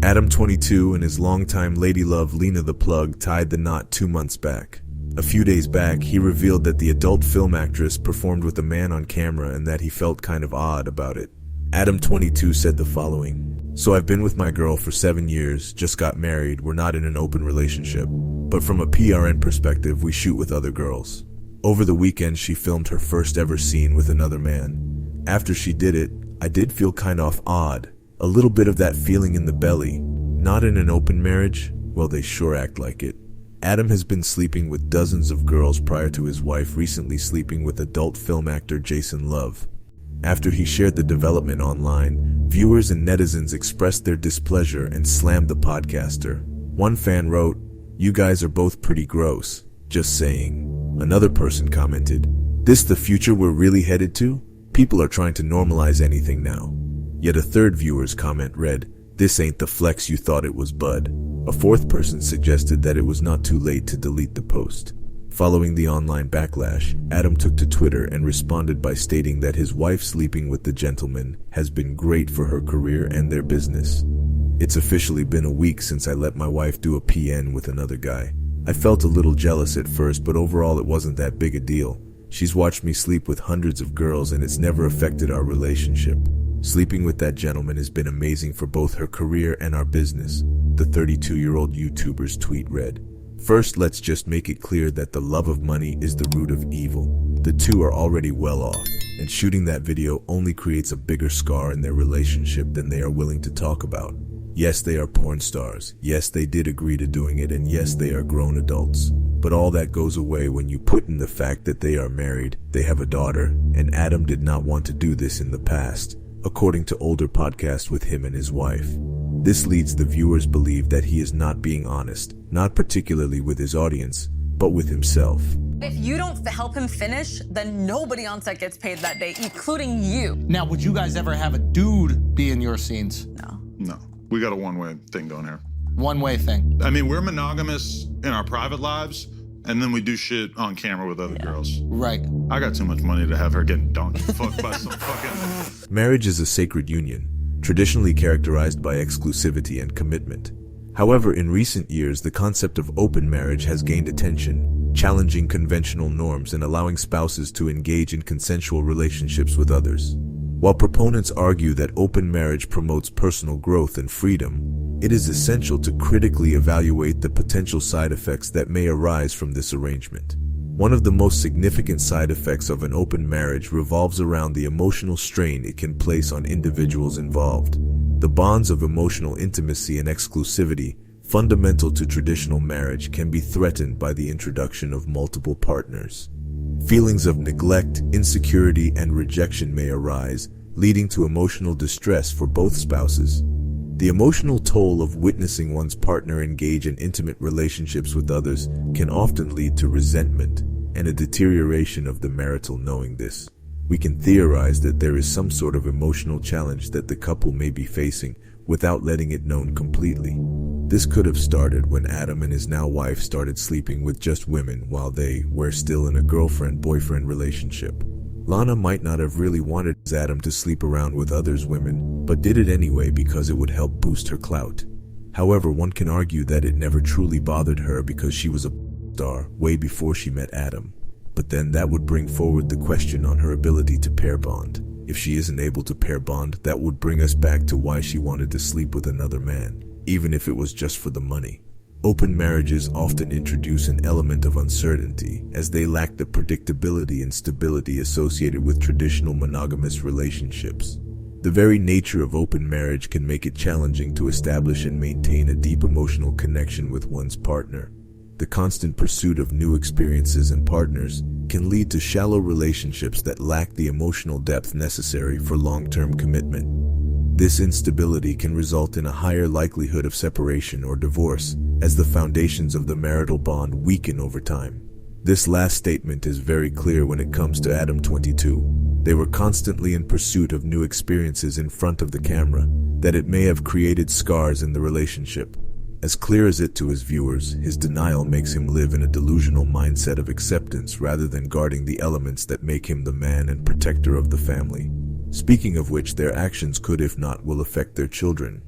Adam22 and his longtime ladylove Lena the Plug tied the knot 2 months back. A few days back, he revealed that the adult film actress performed with a man on camera and that he felt kind of odd about it. Adam22 said the following: "So I've been with my girl for 7 years, just got married, we're not in an open relationship. But from a PRN perspective, we shoot with other girls. Over the weekend, she filmed her first ever scene with another man. After she did it, I did feel kind of odd. A little bit of that feeling in the belly. Not in an open marriage? Well, they sure act like it." Adam has been sleeping with dozens of girls prior to his wife recently sleeping with adult film actor Jason Love. After he shared the development online, viewers and netizens expressed their displeasure and slammed the podcaster. One fan wrote, "You guys are both pretty gross. Just saying." Another person commented, "This the future we're really headed to? People are trying to normalize anything now." Yet a third viewer's comment read, "This ain't the flex you thought it was, bud." A fourth person suggested that it was not too late to delete the post. Following the online backlash, Adam took to Twitter and responded by stating that his wife sleeping with the gentleman has been great for her career and their business. "It's officially been a week since I let my wife do a PN with another guy. I felt a little jealous at first, but overall it wasn't that big a deal. She's watched me sleep with hundreds of girls and it's never affected our relationship. Sleeping with that gentleman has been amazing for both her career and our business," the 32-year-old YouTuber's tweet read. "First, let's just make it clear that the love of money is the root of evil. The two are already well off, and shooting that video only creates a bigger scar in their relationship than they are willing to talk about. Yes, they are porn stars. Yes, they did agree to doing it, and yes, they are grown adults. But all that goes away when you put in the fact that they are married, they have a daughter, and Adam did not want to do this in the past, according to older podcasts with him and his wife. This leads the viewers believe that he is not being honest, not particularly with his audience, but with himself. If you don't help him finish, then nobody on set gets paid that day, including you." Now, would you guys ever have a dude be in your scenes? No. No, we got a one-way thing going here. One-way thing. I mean, we're monogamous in our private lives, and then we do shit on camera with other girls. Right. I got too much money to have her getting donkey fucked by some fucking... Marriage is a sacred union, traditionally characterized by exclusivity and commitment. However, in recent years, the concept of open marriage has gained attention, challenging conventional norms and allowing spouses to engage in consensual relationships with others. While proponents argue that open marriage promotes personal growth and freedom, it is essential to critically evaluate the potential side effects that may arise from this arrangement. One of the most significant side effects of an open marriage revolves around the emotional strain it can place on individuals involved. The bonds of emotional intimacy and exclusivity, fundamental to traditional marriage, can be threatened by the introduction of multiple partners. Feelings of neglect, insecurity, and rejection may arise, leading to emotional distress for both spouses. The emotional toll of witnessing one's partner engage in intimate relationships with others can often lead to resentment and a deterioration of the marital knowing this. We can theorize that there is some sort of emotional challenge that the couple may be facing without letting it known completely. This could have started when Adam and his now wife started sleeping with just women while they were still in a girlfriend-boyfriend relationship. Lena might not have really wanted Adam to sleep around with others women, but did it anyway because it would help boost her clout. However, one can argue that it never truly bothered her because she was a star way before she met Adam. But then that would bring forward the question on her ability to pair bond. If she isn't able to pair bond, that would bring us back to why she wanted to sleep with another man, even if it was just for the money. Open marriages often introduce an element of uncertainty, as they lack the predictability and stability associated with traditional monogamous relationships. The very nature of open marriage can make it challenging to establish and maintain a deep emotional connection with one's partner. The constant pursuit of new experiences and partners can lead to shallow relationships that lack the emotional depth necessary for long-term commitment. This instability can result in a higher likelihood of separation or divorce, as the foundations of the marital bond weaken over time. This last statement is very clear when it comes to Adam22. They were constantly in pursuit of new experiences in front of the camera, that it may have created scars in the relationship. As clear as it to his viewers, his denial makes him live in a delusional mindset of acceptance rather than guarding the elements that make him the man and protector of the family. Speaking of which, their actions could, if not, will affect their children.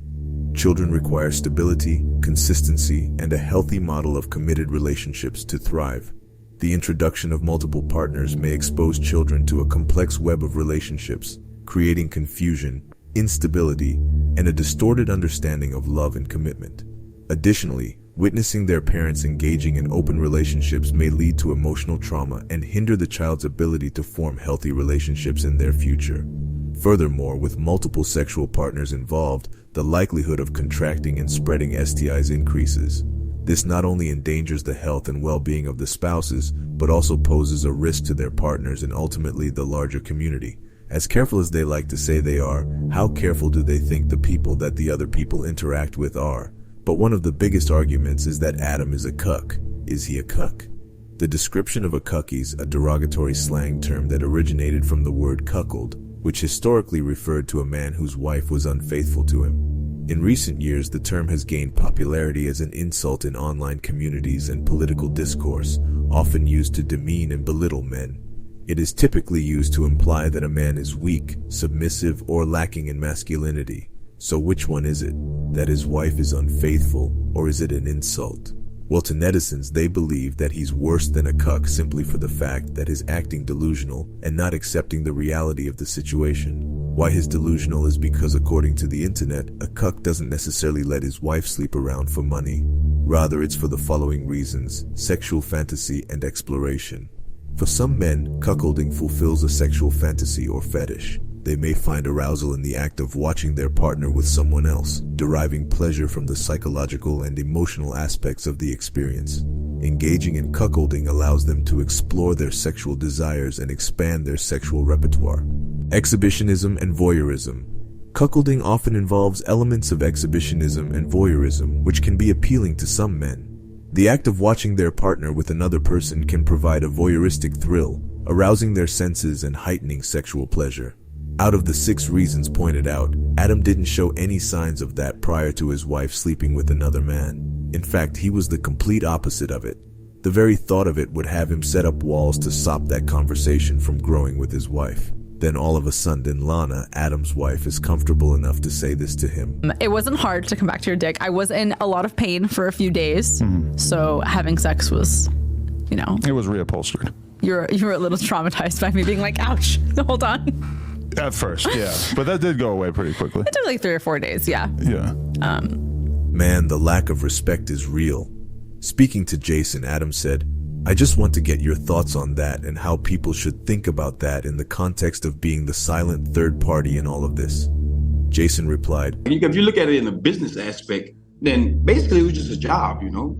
Children require stability, consistency, and a healthy model of committed relationships to thrive. The introduction of multiple partners may expose children to a complex web of relationships, creating confusion, instability, and a distorted understanding of love and commitment. Additionally, witnessing their parents engaging in open relationships may lead to emotional trauma and hinder the child's ability to form healthy relationships in their future. Furthermore, with multiple sexual partners involved, the likelihood of contracting and spreading STIs increases. This not only endangers the health and well-being of the spouses, but also poses a risk to their partners and ultimately the larger community. As careful as they like to say they are, how careful do they think the people that the other people interact with are? But one of the biggest arguments is that Adam is a cuck. Is he a cuck? The description of a cuckie is a derogatory slang term that originated from the word cuckold, which historically referred to a man whose wife was unfaithful to him. In recent years, the term has gained popularity as an insult in online communities and political discourse, often used to demean and belittle men. It is typically used to imply that a man is weak, submissive, or lacking in masculinity. So which one is it? That his wife is unfaithful, or is it an insult? Well, to netizens, they believe that he's worse than a cuck simply for the fact that he's acting delusional and not accepting the reality of the situation. Why he's delusional is because, according to the internet, a cuck doesn't necessarily let his wife sleep around for money. Rather, it's for the following reasons: sexual fantasy and exploration. For some men, cuckolding fulfills a sexual fantasy or fetish. They may find arousal in the act of watching their partner with someone else, deriving pleasure from the psychological and emotional aspects of the experience. Engaging in cuckolding allows them to explore their sexual desires and expand their sexual repertoire. Exhibitionism and voyeurism. Cuckolding often involves elements of exhibitionism and voyeurism, which can be appealing to some men. The act of watching their partner with another person can provide a voyeuristic thrill, arousing their senses and heightening sexual pleasure. Out of the 6 reasons pointed out, Adam didn't show any signs of that prior to his wife sleeping with another man. In fact, he was the complete opposite of it. The very thought of it would have him set up walls to stop that conversation from growing with his wife. Then all of a sudden, Lena, Adam's wife, is comfortable enough to say this to him. It wasn't hard to come back to your dick. I was in a lot of pain for a few days. So having sex was, you know. It was reupholstered. You were a little traumatized by me being like, ouch, hold on. At first, yeah. But that did go away pretty quickly. It took like 3 or 4 days, yeah. Yeah. Man, the lack of respect is real. Speaking to Jason, Adam said, I just want to get your thoughts on that and how people should think about that in the context of being the silent third party in all of this. Jason replied, If you look at it in the business aspect, then basically it was just a job, you know?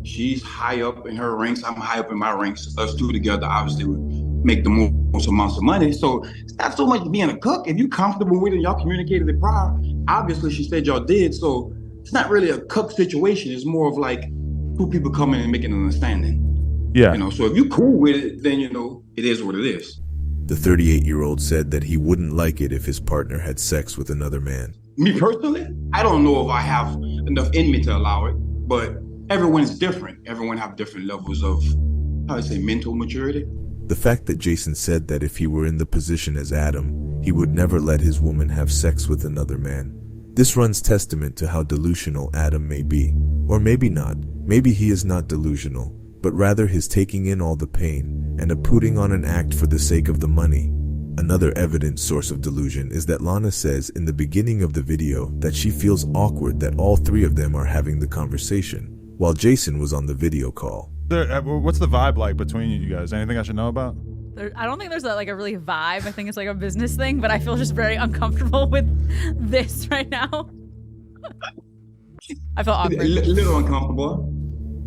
She's high up in her ranks, I'm high up in my ranks. Us two together obviously would make the most amounts of money. So it's not so much being a cook. If you're comfortable with it, y'all communicated it prior. Obviously she said y'all did, so it's not really a cook situation. It's more of like 2 people coming and making an understanding. Yeah. You know, so if you're cool with it, then you know, it is what it is. The 38-year-old said that he wouldn't like it if his partner had sex with another man. Me personally, I don't know if I have enough in me to allow it, but everyone's different. Everyone have different levels of, how do I say, mental maturity. The fact that Jason said that if he were in the position as Adam, he would never let his woman have sex with another man. This runs testament to how delusional Adam may be. Or maybe not. Maybe he is not delusional, but rather his taking in all the pain and a putting on an act for the sake of the money. Another evident source of delusion is that Lena says in the beginning of the video that she feels awkward that all 3 of them are having the conversation, while Jason was on the video call. What's the vibe like between you guys? Anything I should know about? I don't think there's a really vibe. I think it's like a business thing, but I feel just very uncomfortable with this right now. I feel awkward. A little uncomfortable.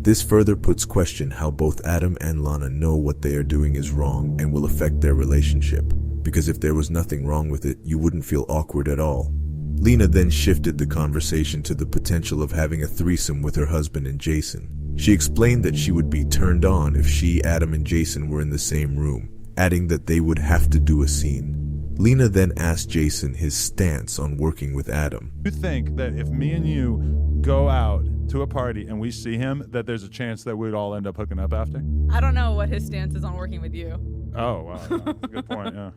This further puts question how both Adam and Lena know what they are doing is wrong and will affect their relationship. Because if there was nothing wrong with it, you wouldn't feel awkward at all. Lena then shifted the conversation to the potential of having a threesome with her husband and Jason. She explained that she would be turned on if she, Adam, and Jason were in the same room, adding that they would have to do a scene. Lena then asked Jason his stance on working with Adam. You think that if me and you go out to a party and we see him, that there's a chance that we'd all end up hooking up after? I don't know what his stance is on working with you. Oh, wow. Good point, yeah.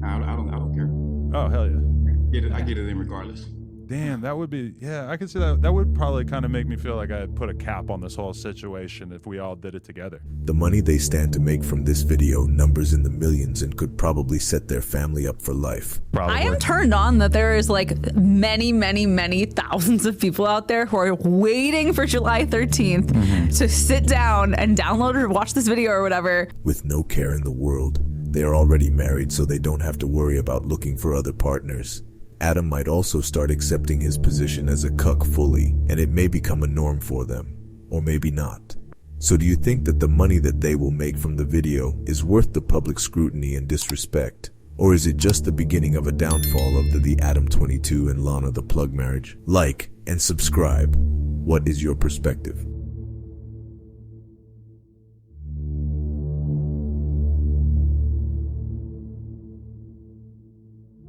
I don't care. Oh, hell yeah. I get it in regardless. Damn, that would be, yeah, I could see that. That would probably kind of make me feel like I'd put a cap on this whole situation if we all did it together. The money they stand to make from this video numbers in the millions and could probably set their family up for life. Probably. I am turned on that there is like many thousands of people out there who are waiting for July 13th to sit down and download or watch this video or whatever. With no care in the world, they are already married so they don't have to worry about looking for other partners. Adam might also start accepting his position as a cuck fully, and it may become a norm for them, or maybe not. So do you think that the money that they will make from the video is worth the public scrutiny and disrespect? Or is it just the beginning of a downfall of the Adam22 and Lena the Plug marriage? Like and subscribe. What is your perspective?